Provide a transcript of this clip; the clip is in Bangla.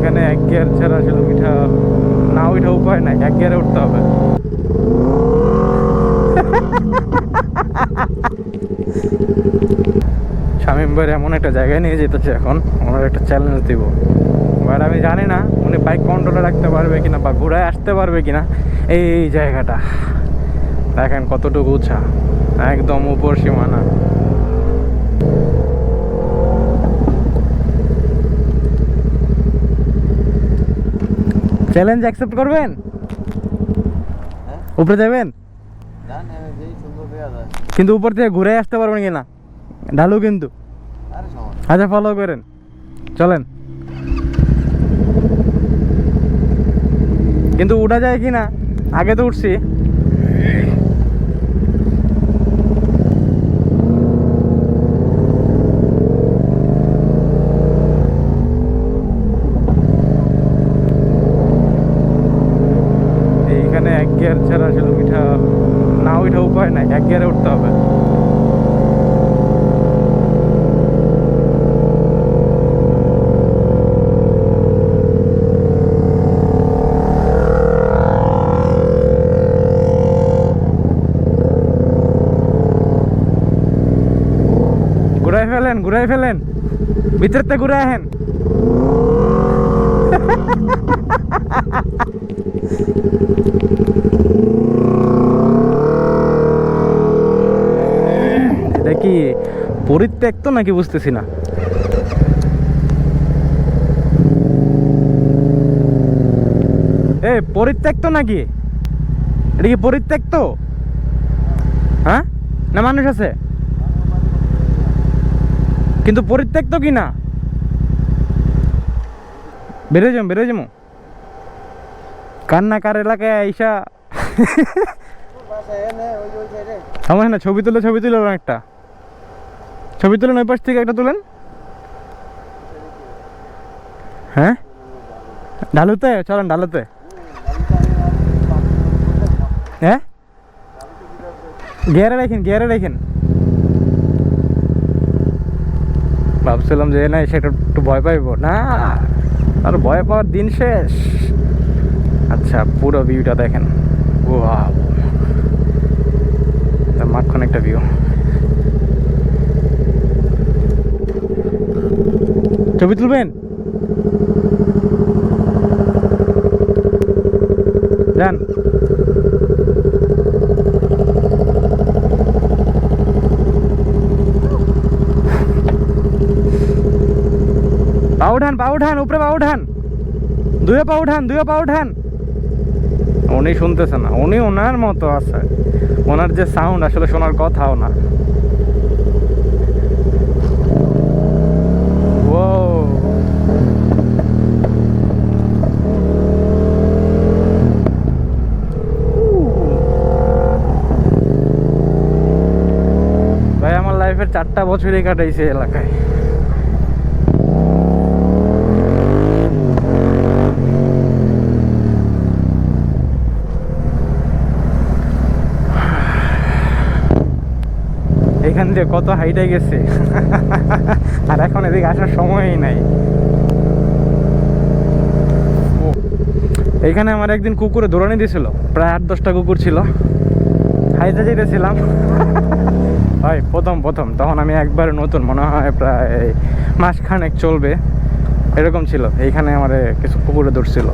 এইখানে এক গিয়ার ছাড়া আসলে উঠা উপায় নাই, এক গিয়ারে উঠতে হবে। শামীম ভাই এমন একটা জায়গায় নিয়ে যেতেছে, এখন ওনার একটা চ্যালেঞ্জ দিব। বাট আমি জানি না উনি বাইক কন্ট্রোলে রাখতে পারবে কিনা বা ঘুরায় আসতে পারবে কিনা। এই জায়গাটা দেখেন কতটুকু উঁচা, একদম উপর সীমানা। চ্যালেঞ্জ অ্যাকসেপ্ট করবেন? উপরে যাবেন কিন্তু উপর থেকে ঘুরে আসতে পারবেন কিনা ঢালু কিন্তু। আচ্ছা ফলো করেন, চলেন। কিন্তু উঠা যায় কিনা, আগে তো উঠছি। এইখানে এক গিয়ার ছাড়া আসলে উঠা উপায় নাই, এক গিয়ারে উঠতে হবে। ঘুরাই ফেলেন ভিতরতে ঘুরে আহেন। এটা কি পরিত্যক্ত নাকি বুঝতেছি না। পরিত্যক্ত নাকি, এটা কি পরিত্যক্ত? হ্যাঁ না মানুষ আছে কিন্তু পরিত্যক্ত কি না? বেরোয় যাবো কান্না কার এলাকায় আইসা। আমার না ছবি তুলে একটা ছবি তুলেন, ওই পাশ থেকে একটা তুলেন। হ্যাঁ ঢালুতে চলেন, ঢালুতে। হ্যাঁ গিয়ারে রাখেন। ভাবছিলাম যে না সেটা একটু ভয় পাইব না, আর ভয় পাওয়ার দিন শেষ। আচ্ছা পুরো ভিউটা দেখেন, ও মাখন একটা ভিউ। ছবি তুলবেন? যান। পা উঠান উপরে, পা উঠান, দুয়ে পা উঠান। উনি শুনতেছে না, উনি ওনার মতো আছে, ওনার যে সাউন্ড আসলে শোনার কথাও না। ও ভাই আমার লাইফের 4টা বছরই কাটাইছে এলাকায়। এখান দিয়ে কত হাইটে গেছে আর এখন এদিকে আসার সময়ই নাই। এইখানে আমার একদিন কুকুরে দৌড়ানি দিয়েছিল, প্রায় 8-10টা কুকুর ছিল। হাইতে যেতেছিলাম ভাই প্রথম তখন আমি একবার নতুন, মনে হয় প্রায় মাসখানেক চলবে এরকম ছিল। এইখানে আমার কিছু কুকুরে দৌড়ছিল।